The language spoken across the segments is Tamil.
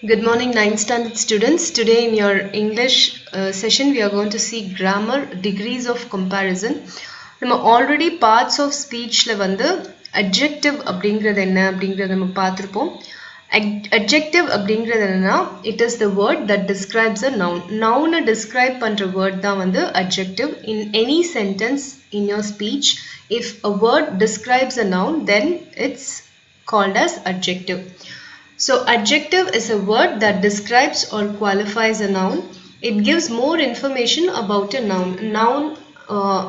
Good morning, 9th standard students. Today in your English session, we are going to see grammar degrees of comparison. நம்ம already parts of speechல வந்து adjective அப்படிங்கிறது என்ன அப்படிங்கிறத நம்ம பார்த்திருப்போம். Adjective அப்படிங்கிறது என்னன்னா it is the word that describes a noun. Noun describe பண்ற word தான் வந்து adjective. In any sentence in your speech, if a word describes a noun, then it's called as adjective. So adjective is a word that describes or qualifies a noun. It gives more information about a noun. Noun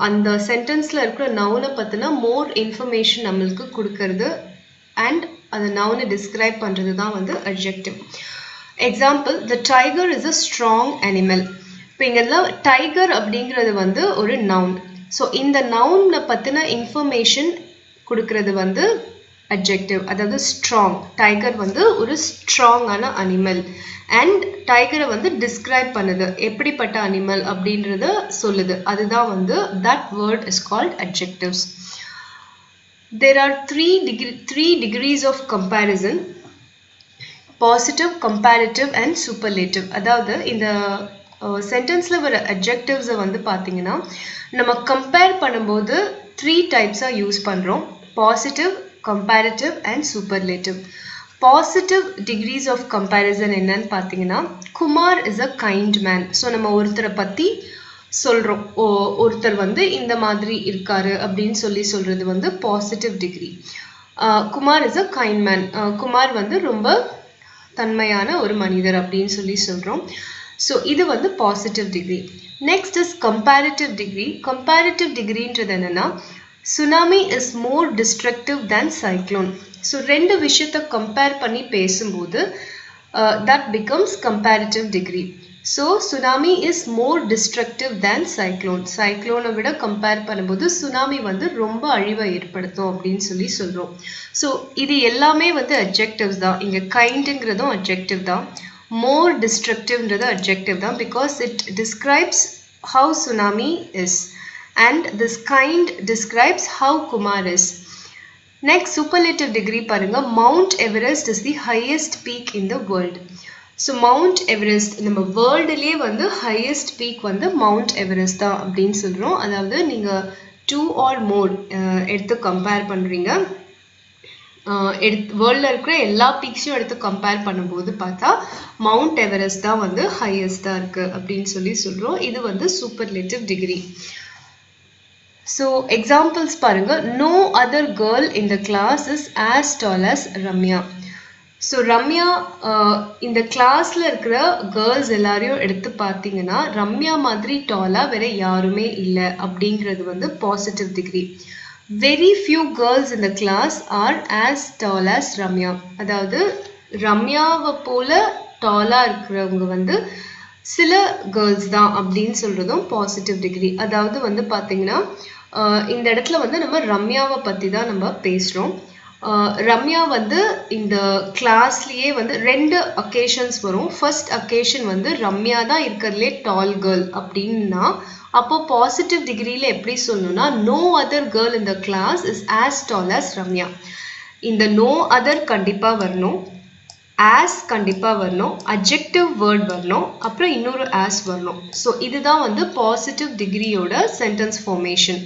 அந்த சென்டென்ஸ்ல இருக்கிற நவுனை பத்தின more information நம்மளுக்கு கொடுக்கிறது and அந்த நவுனை describe பண்றது தான் வந்து adjective. Example, the tiger is a strong animal. இப்போ இங்கெல்லாம் tiger அப்படிங்கிறது வந்து ஒரு noun. So இந்த nounல பத்தின information கொடுக்கிறது வந்து adjective, அதாவது strong. tiger வந்து ஒரு strong ஆன animal and tiger வந்து describe பண்ணுது எப்படிப்பட்ட animal அப்படின்றத சொல்லுது. அதுதான் வந்து that word is called adjectives. There are three degrees of comparison: positive, comparative and superlative. அதாவது இந்த சென்டென்ஸ்ல வர adjectives வந்து பாத்தீங்கன்னா நம்ம கம்பேர் பண்ணும்போது 3 டைப்ஸா யூஸ் பண்றோம்: positive, comparative and superlative. Positive degrees of comparison என்னன்னு பாத்தீங்கன்னா Kumar is a kind man. So நம்ம ஒருத்தரை பத்தி சொல்றோம், ஒருத்தர் வந்து இந்த மாதிரி இருக்காரு அப்படின்னு சொல்றது வந்து positive degree. Kumar is a kind man. Kumar வந்து ரொம்ப தன்மையான ஒரு மனிதர் அப்படின்னு சொல்றோம். So இது வந்து positive degree. Next is comparative degree. Comparative degreeன்றது என்னன்னா tsunami is more destructive than cyclone. So ரெண்டு விஷயத்தை compare பண்ணி பேசும்போது that becomes comparative degree. So tsunami is more destructive than cyclone. cyclone விட compare பண்ணும்போது tsunami வந்து ரொம்ப அழிவை ஏற்படுத்தும் அப்படின்னு சொல்றோம். So இது எல்லாமே வந்து adjectives தான். இங்க kindங்கிறதும் adjective தான். more destructiveன்றது adjective தான் because it describes how tsunami is. And this kind describes how Kumar is. Next, superlative degree parunga. Mount Everest is the highest peak in the world. So Mount Everest, நம்ம வேர்ல்டுலயே வந்து highest peak வந்து Mount Everest தான் அப்படின்னு சொல்றோம். அதாவது நீங்க 2 or more எடுத்து கம்பேர் பண்றீங்க, வேர்ல்ட்ல இருக்கிற எல்லா பீக்ஸையும் எடுத்து கம்பேர் பண்ணும்போது பார்த்தா மவுண்ட் எவரெஸ்ட் தான் வந்து ஹையஸ்டா இருக்கு அப்படின்னு சொல்றோம். இது வந்து superlative degree. So examples parunga. No other girl in the class is as tall as Ramya. So Ramya in the classல இருக்கிற girls எல்லாரையும் எடுத்து பாத்தீங்கன்னா ரம்யா மாதிரி டாலா வேற யாருமே இல்ல அப்படிங்கிறது வந்து positive degree. Very few girls in the class are as tall as Ramya. அதாவது ரம்யாவை போல டாலா இருக்கிறவங்க வந்து சில கேர்ள்ஸ் தான் அப்படின்னு சொல்றதும் பாசிட்டிவ் டிகிரி. அதாவது வந்து பாத்தீங்கன்னா இந்த இடத்துல வந்து நம்ம ரம்யாவை பத்தி தான் நம்ம பேசுறோம். ரம்யா வந்து இந்த கிளாஸ்லயே வந்து 2 அக்கேஷன்ஸ் வரும். ஃபர்ஸ்ட் அக்கேஷன் வந்து ரம்யா தான் இருக்கிறதுலே டால் கேர்ள் அப்படின்னா அப்போ பாசிட்டிவ் டிகிரியில எப்படி சொல்லணும்னா no other girl in the class is as tall as Ramya. இந்த no other கண்டிப்பா வரணும், as கண்டிப்பா வரணும், adjective word வரணும், அப்புறம் இன்னொரு as வரணும். ஸோ இதுதான் வந்து பாசிட்டிவ் டிகிரியோட sentence formation.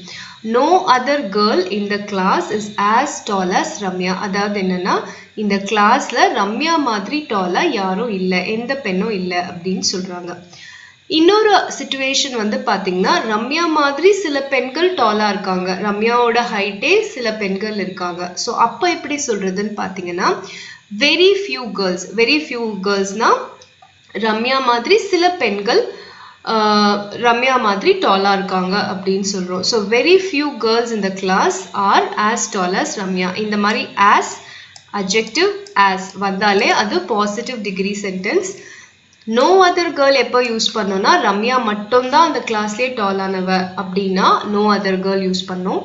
No other girl in the class is as tall as Ramya. அதாவது என்னன்னா இந்த கிளாஸ்ல ரம்யா மாதிரி டாலா யாரும் இல்லை, எந்த பெண்ணும் இல்லை அப்படின்னு சொல்றாங்க. இன்னொரு சிச்சுவேஷன் வந்து பாத்தீங்கன்னா ரம்யா மாதிரி சில பெண்கள் டாலா இருக்காங்க, ரம்யாவோட ஹைட்டே சில பெண்கள் இருக்காங்க. ஸோ அப்ப எப்படி சொல்றதுன்னு பாத்தீங்கன்னா very few girls னா ரம்யா மாதிரி சில பெண்கள் ரம்யா மாதிரி டாலா இருக்காங்க அப்படின்னு சொல்றோம். So very few girls in the class are as tall as Ramya. இந்த மாதிரி as, adjective, as வந்தாலே அது positive degree sentence. no other girl எப்போ யூஸ் பண்ணோம்னா ரம்யா மட்டும்தான் அந்த கிளாஸ்லயே டாலானவ அப்படின்னா no other girl யூஸ் பண்ணோம்.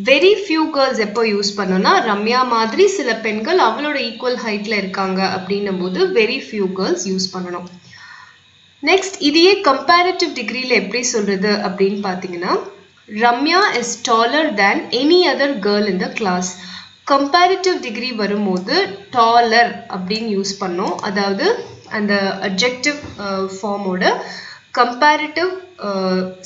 very few girls எப்போ யூஸ் பண்ணோம்னா ரம்யா மாதிரி சில பெண்கள் அவளோட ஈக்குவல் ஹைட்ல இருக்காங்க அப்படின்னும் போது very few girls யூஸ் பண்ணணும். நெக்ஸ்ட் இதையே கம்பேரிட்டிவ் டிகிரியில எப்படி சொல்றது அப்படின்னு பாத்தீங்கன்னா Ramya is taller than any other girl in the class. Comparative degree வரும்போது டாலர் அப்படின்னு யூஸ் பண்ணோம். அதாவது அந்த அட்ஜெக்டிவ் ஃபார்மோட கம்பேரிட்டிவ்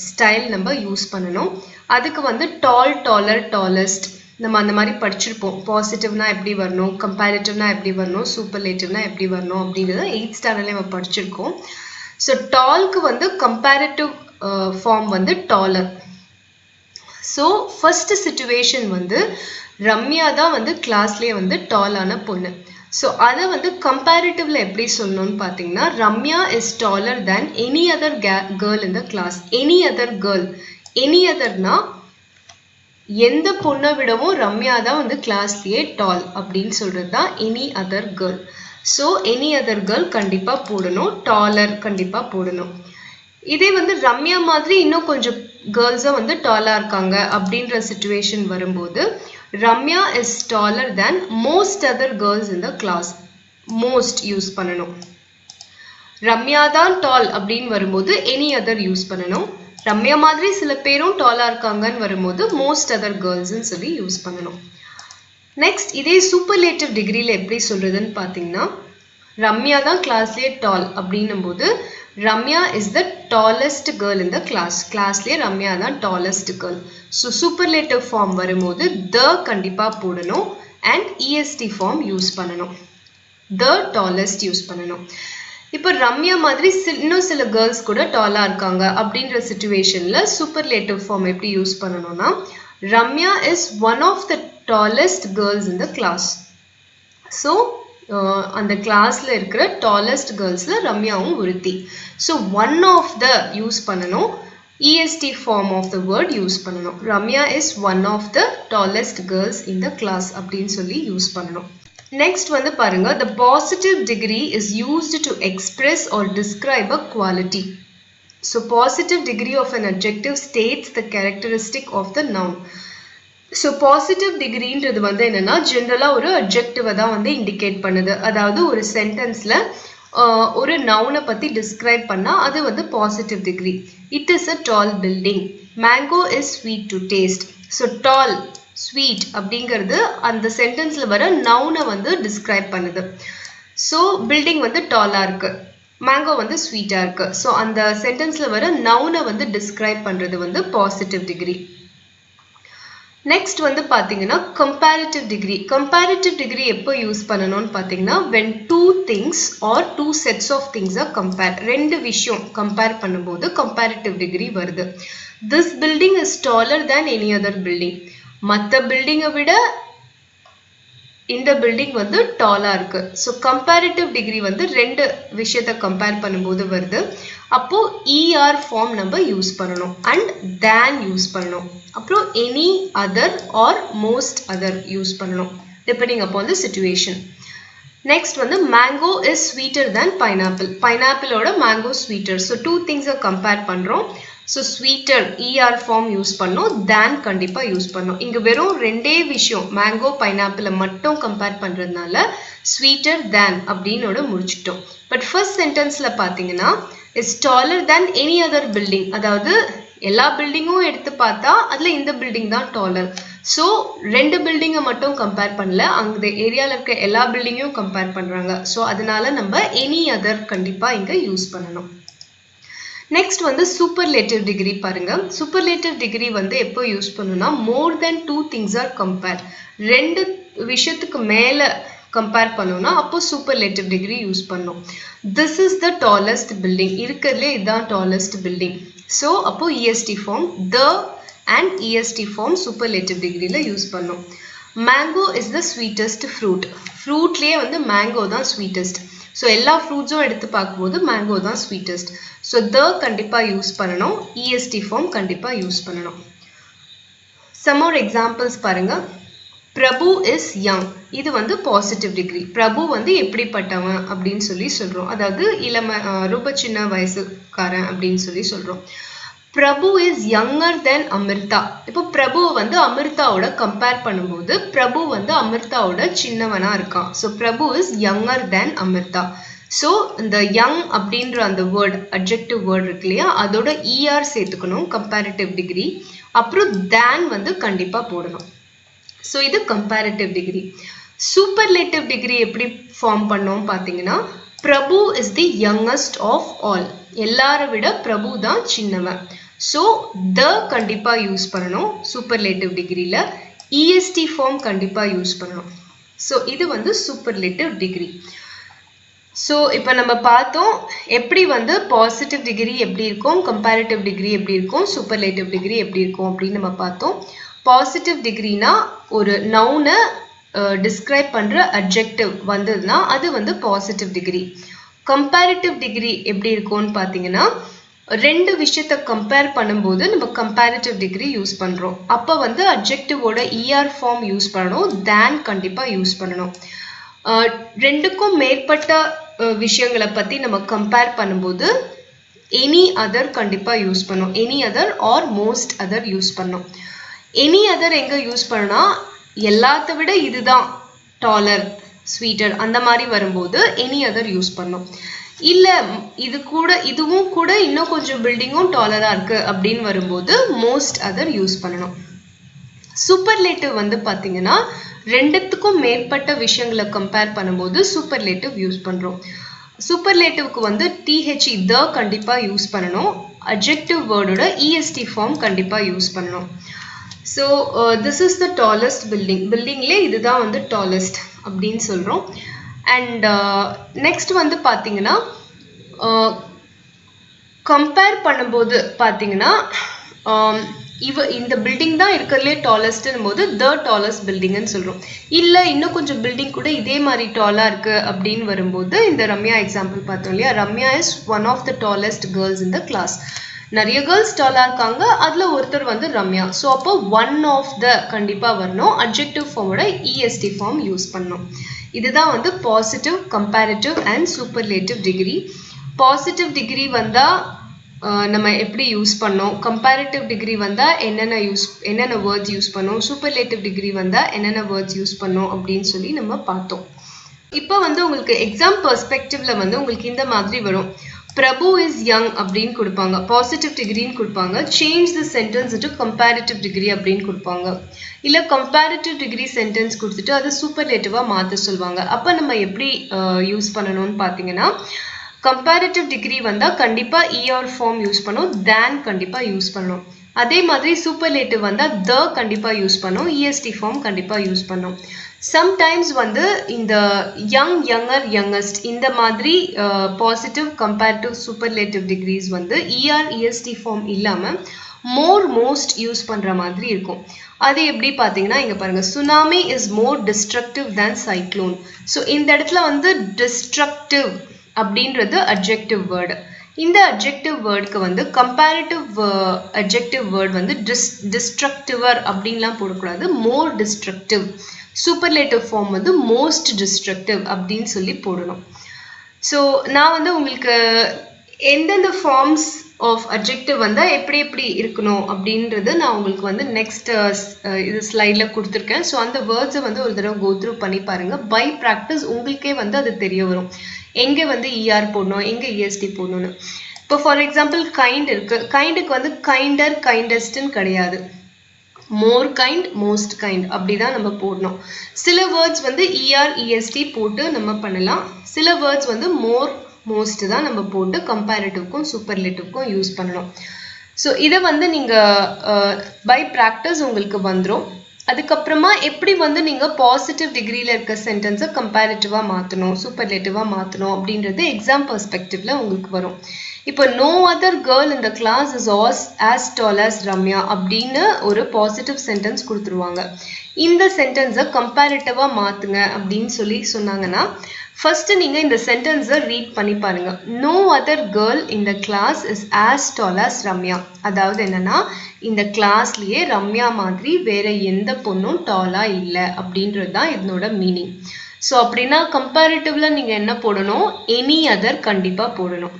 ஸ்டைல் நம்ம யூஸ் பண்ணணும். அதுக்கு வந்து டால், டாலர், டாலஸ்ட் நம்ம அந்த மாதிரி படிச்சிருப்போம். பாசிட்டிவ்னா எப்படி வரணும், கம்பேரிட்டிவ்னா எப்படி வரணும், சூப்பர்லேட்டிவ்னா எப்படி வரணும் அப்படிங்கிறத 8th ஸ்டாண்டர்ட்ல நம்ம படிச்சிருக்கோம். ஸோ டால்க்கு வந்து கம்பேரிட்டிவ் ஃபார்ம் வந்து டாலர். ஸோ ஃபர்ஸ்ட் சிச்சுவேஷன் வந்து ரம்யா தான் வந்து கிளாஸ்லேயே வந்து டாலான பொண்ணு. ஸோ அதை வந்து கம்பேரிட்டிவ்ல எப்படி சொல்லணும்னு பார்த்தீங்கன்னா, Ramya is taller than any other girl in the class. Any other girl, any அதர்னா எந்த பொண்ணை விடவும் ரம்யா தான் வந்து கிளாஸ்லேயே டால் அப்படின்னு சொல்றது தான் any other girl. So any other girl கண்டிப்பாக போடணும், டாலர் கண்டிப்பாக போடணும். இதே வந்து ரம்யா மாதிரி இன்னும் கொஞ்சம் கேர்ள்ஸாக வந்து டாலாக இருக்காங்க அப்படின்ற சிச்சுவேஷன் வரும்போது Ramya is taller than most other girls in the class. Most use பண்ணணும். ரம்யா தான் டால் அப்படின்னு வரும்போது எனி அதர் யூஸ் பண்ணணும். ரம்யா மாதிரி சில பேரும் டாலா இருக்காங்கன்னு வரும்போது மோஸ்ட் அதர் கேர்ள்ஸ்ன்னு சொல்லி யூஸ் பண்ணணும். நெக்ஸ்ட் இதே சூப்பர்லேட்டிவ் டிகிரியில் எப்படி சொல்றதுன்னு பார்த்தீங்கன்னா, ரம்யா தான் கிளாஸ்லேயே டால் அப்படின்னும் போது Ramya is the tallest girl in the class. கிளாஸ்லேயே ரம்யா தான் tallest girl. So superlative form வரும்போது த கண்டிப்பாக போடணும் அண்ட் இஎஸ்டி ஃபார்ம் யூஸ் பண்ணணும். த டாலஸ்ட் யூஸ் பண்ணணும். இப்போ ரம்யா மாதிரி இன்னும் சில கேர்ள்ஸ் கூட டாலாக இருக்காங்க அப்படின்ற சிச்சுவேஷனில் சூப்பர்லேட்டிவ் ஃபார்ம் எப்படி யூஸ் பண்ணணும்னா, Ramya is one of the tallest girls in the class. So அந்த கிளாஸில் இருக்கிற டாலஸ்ட் கேர்ள்ஸில் ரம்யாவும் ஒருத்தி. So one of the use பண்ணணும், EST form of the word use பண்ணணும். Ramya is one of the tallest girls in the class அப்படின்னு சொல்லி யூஸ் பண்ணணும். Next வந்து பாருங்க, the positive degree is used to express or describe a quality. So positive degree of an adjective states the characteristic of the noun. So positive degreeன்றது வந்து என்னன்னா ஜெனரலா ஒரு adjective தான் வந்து இண்டிகேட் பண்ணுது. அதாவது ஒரு சென்டென்ஸ்ல ஒரு நவுனை பத்தி டிஸ்கிரைப் பண்ணா அது வந்து positive degree. It is a tall building. Mango is sweet to taste. So tall, sweet அப்படிங்கிறது அந்த சென்டென்ஸ்ல வர நவுனை வந்து டிஸ்கிரைப் பண்ணுது. ஸோ பில்டிங் வந்து டாலா இருக்கு, மேங்கோ வந்து ஸ்வீட்டா இருக்கு. ஸோ அந்த சென்டென்ஸ்ல வர நவுனை வந்து டிஸ்கிரைப் பண்றது வந்து பாசிட்டிவ் டிகிரி. நெக்ஸ்ட் வந்து பாத்தீங்கன்னா கம்பேரிட்டிவ் டிகிரி. கம்பேரிட்டிவ் டிகிரி எப்போ யூஸ் பண்ணணும்னு பாத்தீங்கன்னா, when two things or two sets of things are compared. ரெண்டு விஷயம் கம்பேர் பண்ணும்போது கம்பேரிட்டிவ் டிகிரி வருது. This building is taller than any other building. மற்ற பில்டிங்கை விட இந்த பில்டிங் வந்து டாலா இருக்கு. ஸோ கம்பேரிட்டிவ் டிகிரி வந்து ரெண்டு விஷயத்தை கம்பேர் பண்ணும்போது வருது. அப்போ ER ஃபார்ம் நம்ம யூஸ் பண்ணணும் அண்ட் தேன் யூஸ் பண்ணணும். அப்புறம் any other or most other use பண்ணணும் depending upon the situation. Next வந்து mango is sweeter than pineapple. பைனாப்பிளோட மேங்கோ ஸ்வீட்டர். ஸோ டூ திங்ஸை கம்பேர் பண்ணுறோம். So sweeter ER form use பண்ணோம், தேன் கண்டிப்பாக யூஸ் பண்ணோம். இங்கே வெறும் ரெண்டே விஷயம் மேங்கோ பைனாப்பிளை மட்டும் கம்பேர் பண்ணுறதுனால ஸ்வீட்டர் தேன் அப்படின்னோட முடிச்சிட்டோம். பட் ஃபர்ஸ்ட் சென்டென்ஸில் பார்த்தீங்கன்னா is taller than any other building. அதாவது எல்லா பில்டிங்கும் எடுத்து பார்த்தா அதில் இந்த பில்டிங் தான் டாலர். ஸோ ரெண்டு பில்டிங்கை மட்டும் கம்பேர் பண்ணல, அந்த ஏரியாவில் இருக்க எல்லா பில்டிங்கையும் கம்பேர் பண்ணுறாங்க. ஸோ அதனால நம்ம எனி அதர் கண்டிப்பாக இங்கே யூஸ் பண்ணணும். நெக்ஸ்ட் வந்து சூப்பர்லேட்டிவ் டிகிரி பாருங்க. சூப்பர்லேட்டிவ் டிகிரி வந்து எப்போ யூஸ் பண்ணணும்னா, more than two things are compare. ரெண்டு விஷயத்துக்கு மேலே கம்பேர் பண்ணோம்னா அப்போ சூப்பர்லேட்டிவ் டிகிரி யூஸ் பண்ணணும். This is the tallest building. இருக்கிறதுலே இதுதான் டாலஸ்ட் பில்டிங். ஸோ அப்போ EST form the and EST form superlative டிகிரியில் யூஸ் பண்ணணும். Mango is the sweetest fruit. ஃப்ரூட்லேயே வந்து மேங்கோ தான் ஸ்வீட்டஸ்ட். ஸோ எல்லா ஃப்ரூட்ஸும் எடுத்து பார்க்கும்போது மேங்கோ தான் ஸ்வீட்டஸ்ட். ஸோ த கண்டிப்பாக யூஸ் பண்ணணும், EST ஃபார்ம் கண்டிப்பாக யூஸ் பண்ணணும். சம் மோர் எக்ஸாம்பிள்ஸ் பாருங்க. பிரபு இஸ் யங். இது வந்து பாசிட்டிவ் டிகிரி. பிரபு வந்து எப்படிப்பட்டவன் அப்படின்னு சொல்லி சொல்கிறோம். அதாவது ரொம்ப சின்ன வயசுக்காரன் அப்படின்னு சொல்லி சொல்கிறோம். பிரபு இஸ் யங்கர் தென் அமிர்தா. இப்போ பிரபுவை வந்து அமிர்தாவோட கம்பேர் பண்ணும்போது பிரபு வந்து அமிர்தாவோட சின்னவனா இருக்கான். So Prabhu is younger than Amrita. So இந்த யங் அப்படின்ற அந்த வேர்ட் அட்ஜெக்டிவ் வேர்ட் இருக்கு இல்லையா, அதோட ER சேர்த்துக்கணும் கம்பேரிட்டிவ் டிகிரி. அப்புறம் தேன் வந்து கண்டிப்பாக போடணும். ஸோ இது கம்பேரிட்டிவ் டிகிரி. சூப்பர்லேட்டிவ் டிகிரி எப்படி ஃபார்ம் பண்ணோம் பார்த்தீங்கன்னா, Prabhu is the youngest of all. எல்லாரை விட பிரபு தான் சின்னவன். ஸோ த கண்டிப்பாக யூஸ் பண்ணணும். சூப்பர்லேட்டிவ் டிகிரியில் இஎஸ்டி ஃபார்ம் கண்டிப்பாக யூஸ் பண்ணணும். ஸோ இது வந்து சூப்பர்லேட்டிவ் டிகிரி. ஸோ இப்போ நம்ம பார்த்தோம் எப்படி வந்து பாசிட்டிவ் டிகிரி எப்படி இருக்கும், கம்பேரிட்டிவ் டிகிரி எப்படி இருக்கும், சூப்பர்லேட்டிவ் டிகிரி எப்படி இருக்கும் அப்படின்னு நம்ம பார்த்தோம். பாசிட்டிவ் டிகிரினா ஒரு நவுனை டிஸ்கிரைப் பண்ணுற அட்ஜெக்டிவ் வந்ததுன்னா அது வந்து பாசிட்டிவ் டிகிரி. கம்பேரிட்டிவ் டிகிரி எப்படி இருக்கும்னு பார்த்தீங்கன்னா, ரெண்டு விஷயத்தை கம்பேர் பண்ணும்போது நம்ம கம்பேரிட்டிவ் டிகிரி யூஸ் பண்ணுறோம். அப்போ வந்து அட்ஜெக்டிவோட இஆர் ஃபார்ம் யூஸ் பண்ணணும், தேன் கண்டிப்பாக யூஸ் பண்ணணும். ரெண்டுக்கும் மேற்பட்ட விஷயங்களை பற்றி நம்ம கம்பேர் பண்ணும்போது எனி அதர் கண்டிப்பாக யூஸ் பண்ணணும். Any other or most other use பண்ணணும். எனி அதர் எங்கே யூஸ் பண்ணனா, எல்லாத்த விட இதுதான் டாலர், ஸ்வீட்டர் அந்த மாதிரி வரும்போது எனி அதர் யூஸ் பண்ணணும். இல்லை இதுவும் கூட இன்னும் கொஞ்சம் பில்டிங்கும் டாலராக இருக்குது அப்படின்னு வரும்போது மோஸ்ட் அதர் யூஸ் பண்ணணும். சூப்பர்லேட்டிவ் வந்து பார்த்தீங்கன்னா, ரெண்டுத்துக்கும் மேற்பட்ட விஷயங்களை கம்பேர் பண்ணும்போது சூப்பர்லேட்டிவ் யூஸ் பண்ணுறோம். சூப்பர்லேட்டிவ்க்கு வந்து டிஹெச்இ த கண்டிப்பாக யூஸ் பண்ணணும். அட்ஜெக்டிவ் வேர்டோட இஎஸ்டி ஃபார்ம் கண்டிப்பாக யூஸ் பண்ணணும். So this is the tallest building. பில்டிங்லே இதுதான் வந்து டாலஸ்ட் அப்படின்னு சொல்கிறோம். அண்ட் நெக்ஸ்ட் வந்து பார்த்தீங்கன்னா, கம்பேர் பண்ணும்போது பார்த்தீங்கன்னா, இந்த பில்டிங் தான் இருக்கிறதுலே டாலஸ்ட்னும் போது த டாலஸ்ட் பில்டிங்னு சொல்கிறோம். இல்லை இன்னும் கொஞ்சம் பில்டிங் கூட இதே மாதிரி டாலாக இருக்குது அப்படின்னு வரும்போது இந்த ரம்யா எக்ஸாம்பிள் பார்த்தோம் இல்லையா, Ramya is one of the tallest girls in the class. நிறைய கேர்ள்ஸ் டாலாக இருக்காங்க, அதில் ஒருத்தர் வந்து ரம்யா. ஸோ அப்போ ஒன் ஆஃப் த கண்டிப்பாக வரணும். அட்ஜெக்டிவ் ஃபார்மோட இஎஸ்டி ஃபார்ம் யூஸ் பண்ணணும். இதுதான் வந்து positive, comparative and superlative degree. Positive degree வந்தால் நம்ம எப்படி யூஸ் பண்ணோம், கம்பேரிட்டிவ் டிகிரி வந்தால் என்னென்ன வேர்ட்ஸ் யூஸ் பண்ணோம், சூப்பர்லேட்டிவ் டிகிரி வந்தால் என்னென்ன வேர்ட்ஸ் யூஸ் பண்ணோம் அப்படின்னு சொல்லி நம்ம பார்த்தோம். இப்போ வந்து உங்களுக்கு எக்ஸாம் பெர்ஸ்பெக்டிவ்ல வந்து உங்களுக்கு இந்த மாதிரி வரும். பிரபு இஸ் யங் அப்படின்னு கொடுப்பாங்க, பாசிட்டிவ் டிகிரின்னு கொடுப்பாங்க. Change the sentence to comparative degree அப்படின்னு கொடுப்பாங்க. இல்லை கம்பேரிட்டிவ் டிகிரி சென்டென்ஸ் கொடுத்துட்டு அதை சூப்பர்லேட்டிவாக மாற்ற சொல்லுவாங்க. அப்போ நம்ம எப்படி யூஸ் பண்ணணும்னு பார்த்தீங்கன்னா, கம்பேரிட்டிவ் டிகிரி வந்தால் கண்டிப்பாக இஆர் ஃபார்ம் யூஸ் பண்ணணும், தேன் கண்டிப்பாக யூஸ் பண்ணணும். அதே மாதிரி சூப்பர்லேட்டிவ் வந்தால் த கண்டிப்பாக யூஸ் பண்ணணும், இஎஸ்டி ஃபார்ம் கண்டிப்பாக யூஸ் பண்ணணும். சம்டைம்ஸ் வந்து இந்த யங், யங்கர், யங்கஸ்ட் இந்த மாதிரி பாசிட்டிவ், கம்பேரிட்டிவ், சூப்பர்லேட்டிவ் டிகிரிஸ் வந்து இஆர், இஎஸ்டி ஃபார்ம் இல்லாமல் மோர், மோஸ்ட் யூஸ் பண்ணுற மாதிரி இருக்கும். அது எப்படி பார்த்தீங்கன்னா, இங்கே பாருங்கள், tsunami is more destructive than cyclone. So இந்த இடத்துல வந்து டிஸ்ட்ரக்டிவ் அப்படின்றது அட்ஜெக்டிவ் வேர்டு. இந்த அட்ஜெக்டிவ் வேர்டுக்கு வந்து கம்பேரிட்டிவ் அட்ஜெக்டிவ் வேர்டு வந்து டிஸ்ட்ரக்டிவர் அப்படின்லாம் போடக்கூடாது, மோர் டிஸ்ட்ரக்டிவ். சூப்பர்லேட்டிவ் ஃபார்ம் வந்து மோஸ்ட் டிஸ்ட்ரக்டிவ் அப்படின்னு சொல்லி போடணும். ஸோ நான் வந்து உங்களுக்கு எந்தெந்த ஃபார்ம்ஸ் ஆஃப் அட்ஜெக்டிவ் வந்தால் எப்படி எப்படி இருக்கணும் அப்படின்றது நான் உங்களுக்கு வந்து நெக்ஸ்ட் இது ஸ்லைடில் கொடுத்துருக்கேன். ஸோ அந்த வேர்ட்ஸை வந்து ஒரு தடவை கோ த்ரூ பண்ணி பாருங்கள். பை ப்ராக்டிஸ் உங்களுக்கே வந்து அது தெரிய வரும், எங்கே வந்து இஆர் போடணும், எங்கே இஎஸ்டி போடணும்னு. இப்போ ஃபார் எக்ஸாம்பிள் கைண்ட் இருக்குது. கைண்டுக்கு வந்து கைண்டர், கைண்டஸ்ட்னு கிடையாது, மோர் கைண்ட், மோஸ்ட் கைண்ட் அப்படி தான் நம்ம போடணும். சில வேர்ட்ஸ் வந்து இஆர், இஎஸ்டி போட்டு நம்ம பண்ணலாம். சில வேர்ட்ஸ் வந்து மோர், மோஸ்ட் தான் நம்ம போட்டு கம்பேரிட்டிவ்க்கும் சூப்பர்லேட்டிவ்க்கும் யூஸ் பண்ணணும். ஸோ இதை வந்து நீங்கள் பை ப்ராக்டிஸ் உங்களுக்கு வந்துடும். அதுக்கப்புறமா எப்படி வந்து நீங்கள் பாசிட்டிவ் டிகிரியில் இருக்க சென்டென்ஸை கம்பேரிட்டிவாக மாற்றணும், சூப்பர்லேட்டிவாக மாற்றணும் அப்படின்றது எக்ஸாம் பெர்ஸ்பெக்டிவில் உங்களுக்கு வரும். இப்போ நோ அதர் கேர்ள் இந்த class is as tall as Ramya அப்படின்னு ஒரு பாசிட்டிவ் சென்டென்ஸ் கொடுத்துருவாங்க. இந்த சென்டென்ஸை கம்பேரிட்டிவாக மாற்றுங்க அப்படின்னு சொல்லி சொன்னாங்கன்னா, ஃபர்ஸ்ட்டு நீங்கள் இந்த சென்டென்ஸை ரீட் பண்ணி பாருங்கள். நோ அதர் கேர்ள் இந்த class is as tall as Ramya. அதாவது என்னென்னா, இந்த கிளாஸ்லேயே ரம்யா மாதிரி வேற எந்த பொண்ணும் டாலாக இல்லை அப்படின்றது தான் இதனோட மீனிங். ஸோ அப்படின்னா கம்பேரிட்டிவில் நீங்கள் என்ன போடணும், எனி அதர் கண்டிப்பாக போடணும்.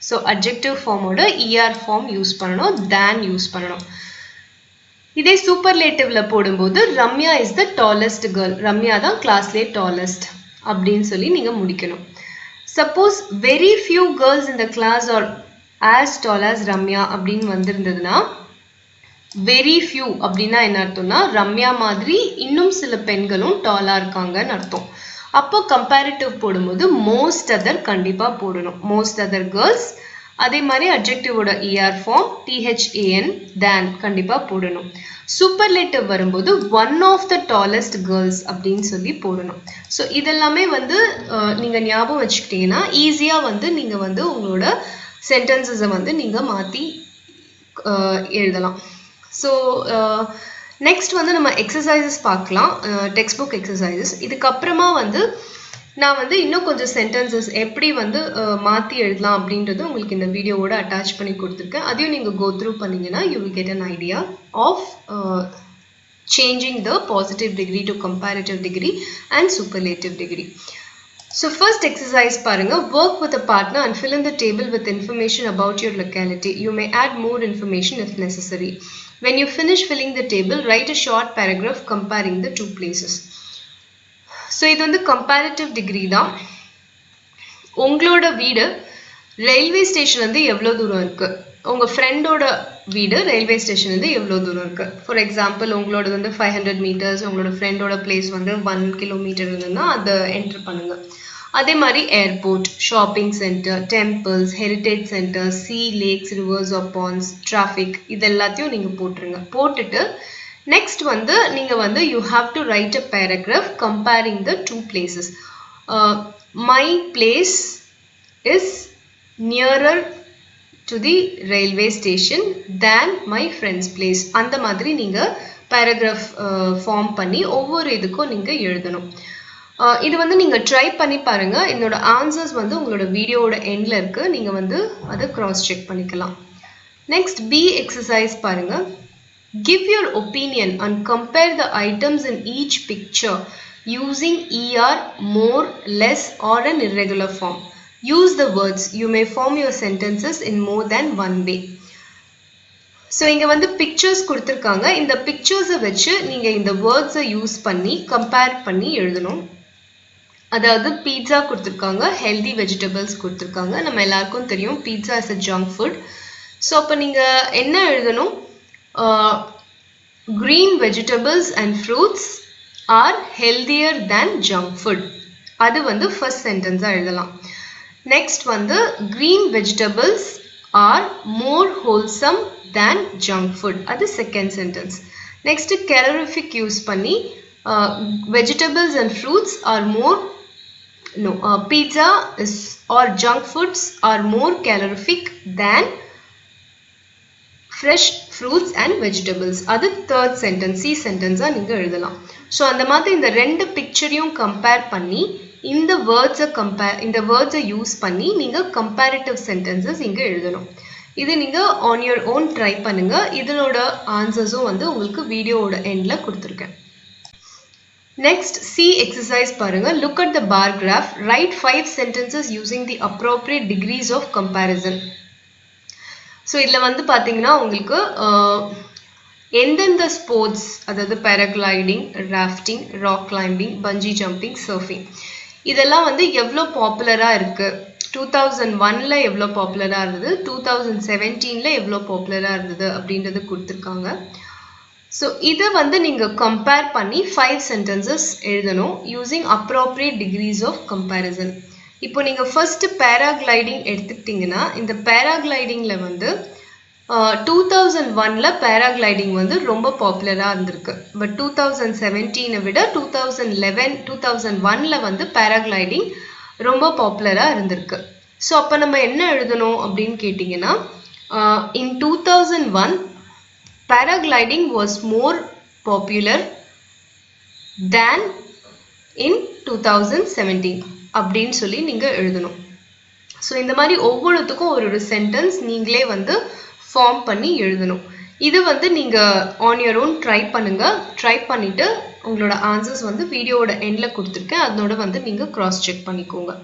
ஸோ அட்ஜெக்டிவ் ஃபார்மோட இஆர் ஃபார்ம் யூஸ் பண்ணணும், தேன் யூஸ் பண்ணணும். இதே சூப்பர்லேட்டிவ்ல போடும்போது Ramya is the tallest girl, Ramya தான் கிளாஸ்லேயே டாலஸ்ட் அப்படின்னு சொல்லி நீங்கள் முடிக்கணும். சப்போஸ் வெரி ஃபியூ கேர்ள்ஸ் இந்த class are as tall as Ramya அப்படின்னு வந்திருந்ததுன்னா வெரி ஃபியூ அப்படின்னா என்ன அர்த்தம்னா ரம்யா மாதிரி இன்னும் சில பெண்களும் டாலா இருக்காங்கன்னு அர்த்தம். அப்போ கம்பேரிட்டிவ் போடும்போது மோஸ்ட் அதர் கண்டிப்பா போடணும். Most other girls. அதே மாதிரி அட்ஜெக்டிவோட ER ஃபார்ம் THAN than கண்டிப்பா போடணும். சூப்பர்லேட்டிவ் வரும்போது one of the tallest girls அப்படின்னு சொல்லி போடணும். ஸோ இதெல்லாமே வந்து நீங்க ஞாபகம் வச்சுக்கிட்டீங்கன்னா ஈஸியா வந்து நீங்க வந்து உங்களோட சென்டென்சஸை வந்து நீங்க மாத்தி எழுதலாம். ஸோ நெக்ஸ்ட் வந்து நம்ம எக்ஸசைசஸ் பார்க்கலாம். Text book exercises. இதுக்கப்புறமா வந்து நான் வந்து இன்னும் கொஞ்சம் சென்டென்சஸ் எப்படி வந்து மாற்றி எழுதலாம் அப்படின்றது உங்களுக்கு இந்த வீடியோவோட அட்டாச் பண்ணி கொடுத்துருக்கேன். அதையும் நீங்கள் கோ த்ரூ பண்ணீங்கன்னா you will get an idea of changing the positive degree to comparative degree and superlative degree. So first exercise paranga, work with a partner and fill in the table with information about your locality. You may add more information if necessary. When you finish filling the table, write a short paragraph comparing the two places. So இது வந்து comparative degree தான். உங்களோட வீடு ரயில்வே ஸ்டேஷன் வந்து எவ்வளோ தூரம் இருக்கு, உங்க ஃப்ரெண்டோட வீடு ரயில்வே ஸ்டேஷன் வந்து எவ்வளோ தூரம் இருக்கு. ஃபார் எக்ஸாம்பிள் உங்களோட வந்து 500 மீட்டர்ஸ், உங்களோட ஃப்ரெண்டோட பிளேஸ் வந்து 1 கிலோமீட்டர் இருந்ததுன்னா அதை என்டர் பண்ணுங்க. அதே மாதிரி airport, shopping centre, temples, heritage centre, sea, lakes, rivers or ponds, traffic, இது எல்லாத்தையும் நீங்க போட்டுருங்க. போட்டுட்டு நெக்ஸ்ட் வந்து நீங்க வந்து you have to write a paragraph comparing the two places. My place is nearer to the railway station than my friend's place. அந்த மாதிரி நீங்க paragraph ஃபார்ம் பண்ணி ஒவ்வொரு இதுக்கும் நீங்க எழுதணும். இது வந்து நீங்க ட்ரை பண்ணி பாருங்க. என்னோட ஆன்சர்ஸ் வந்து உங்களோட வீடியோவோட எண்ட்ல இருக்கு. நீங்க வந்து அதை கிராஸ் செக் பண்ணிக்கலாம். நெக்ஸ்ட் பி எக்ஸசைஸ் பாருங்க. Give your opinion and compare the items in each picture using ER, more, less or an irregular form. Use the words. You may form your sentences in more than one way. So இங்க வந்து pictures கொடுத்திருக்காங்க. இந்த pictures வச்சு நீங்க இந்த words யூஸ் பண்ணி கம்பேர் பண்ணி எழுதணும். அதாவது பீட்சா கொடுத்திருக்காங்க, ஹெல்தி வெஜிடபிள்ஸ் கொடுத்திருக்காங்க. நம்ம எல்லாருக்கும் தெரியும் pizza is a junk food. So அப்போ நீங்க என்ன எழுதணும்? Green vegetables and fruits are healthier than junk food. அது வந்து first sentence எழுதலாம். Next வந்து green vegetables are more wholesome than junk food. அது second sentence. Next calorific use பண்ணி vegetables and fruits are more pizza is or junk foods are more calorific than fresh fruits and vegetables. அது third sentence, C sentence நீங்க எழுதலாம். ஸோ அந்த மாதிரி இந்த ரெண்டு பிக்சரையும் கம்பேர் பண்ணி இந்த வேர்ட்ஸை யூஸ் பண்ணி நீங்க கம்பேரிட்டிவ் சென்டென்சஸ் இங்க எழுதணும். இது நீங்க ஆன் யுவர் ஓன் ட்ரை பண்ணுங்க. இதனோட ஆன்சர்ஸும் வந்து உங்களுக்கு வீடியோவோட எண்ட்ல கொடுத்துருக்கேன். நெக்ஸ்ட் சி எக்ஸசைஸ் பாருங்க. Look at the bar graph. Write 5 sentences using the appropriate degrees of comparison. So இதில் வந்து பார்த்தீங்கன்னா உங்களுக்கு எந்தெந்த ஸ்போர்ட்ஸ், அதாவது paragliding, rafting, rock climbing, bungee jumping, surfing, இதெல்லாம் வந்து எவ்வளோ பாப்புலராக இருக்குது, 2001 எவ்வளோ பாப்புலராக இருந்தது, 2017 எவ்வளோ பாப்புலராக இருந்தது அப்படின்றது கொடுத்துருக்காங்க. ஸோ இதை வந்து நீங்கள் கம்பேர் பண்ணி 5 sentences எழுதணும் using appropriate degrees of comparison. இப்போ நீங்கள் ஃபர்ஸ்ட் பேராகிளைடிங் எடுத்துக்கிட்டிங்கன்னா இந்த பேராகிளைடிங்கில் வந்து 2001 பேராகிளைடிங் வந்து ரொம்ப பாப்புலராக இருந்திருக்கு. பட் 2017 விட 2001 வந்து பேராகிளைடிங் ரொம்ப பாப்புலராக இருந்திருக்கு. ஸோ அப்போ நம்ம என்ன எழுதணும் அப்படின்னு கேட்டிங்கன்னா இன் 2001 paragliding was more popular than in 2017 அப்படின்னு சொல்லி நீங்க எழுதணும். ஸோ இந்த மாதிரி ஒவ்வொருத்துக்கும் ஒரு சென்டென்ஸ் நீங்களே வந்து ஃபார்ம் பண்ணி எழுதணும். இது வந்து நீங்க ஆன் யுவர் ஓன் ட்ரை பண்ணுங்க. ட்ரை பண்ணிட்டு உங்களோட ஆன்சர்ஸ் வந்து வீடியோவோட எண்ட்ல கொடுத்துருக்கேன், அதனோட வந்து நீங்க கிராஸ் செக் பண்ணிக்கோங்க.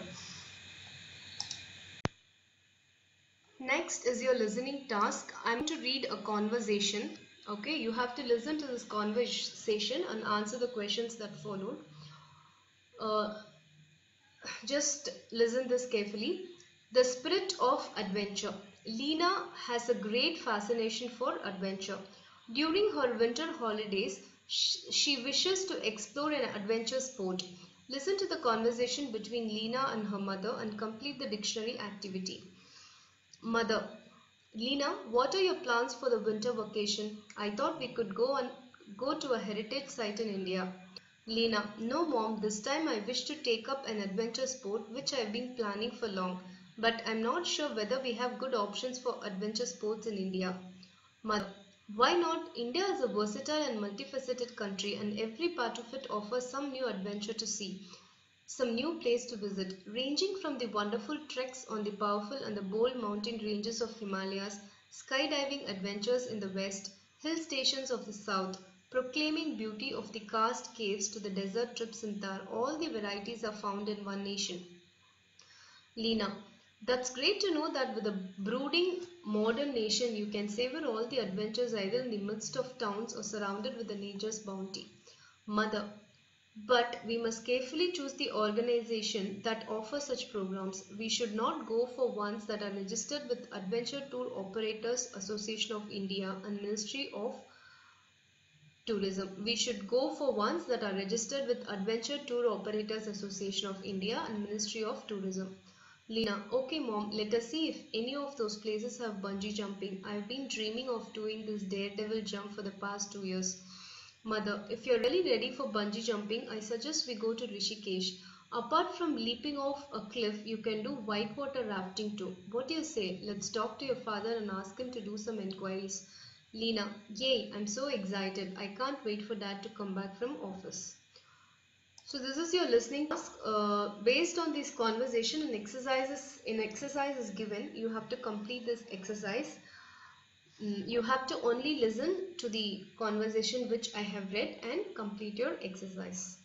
Next is your listening task. I'm to read a conversation. Okay, you have to listen to this conversation and answer the questions that followed. Just listen this carefully. The spirit of adventure. Lena has a great fascination for adventure. During her winter holidays, she wishes to explore an adventure sport. Listen to the conversation between Lena and her mother and complete the dictionary activity. Mother: Lena, what are your plans for the winter vacation? I thought we could go to a heritage site in India. Lena: No mom, this time I wish to take up an adventure sport which I've been planning for long, but I'm not sure whether we have good options for adventure sports in India. Mother: Why not? India is a versatile and multifaceted country and every part of it offers some new adventure to see, some new place to visit, ranging from the wonderful treks on the powerful and the bold mountain ranges of Himalayas, skydiving adventures in the west, hill stations of the south, proclaiming beauty of the karst caves to the desert trips in Thar. All the varieties are found in one nation. Lena: That's great to know that with a brooding modern nation you can savor all the adventures either in the midst of towns or surrounded with the nature's bounty. Mother: But we must carefully choose the organization that offers such programs. We should not go for ones that are registered with Adventure Tour Operators Association of India and Ministry of Tourism. We should go for ones that are registered with Adventure Tour Operators Association of India and Ministry of Tourism. Lena: Okay mom, let us see if any of those places have bungee jumping. I've been dreaming of doing this daredevil jump for the past 2 years. Mother: If you're really ready for bungee jumping, I suggest we go to Rishikesh. Apart from leaping off a cliff, you can do whitewater rafting too. What do you say? Let's talk to your father and ask him to do some inquiries. Lena: Yay, I'm so excited. I can't wait for Dad to come back from office. So this is your listening task. Based on this conversation and exercises given, you have to complete this exercise. You have to only listen to the conversation which I have read and complete your exercise.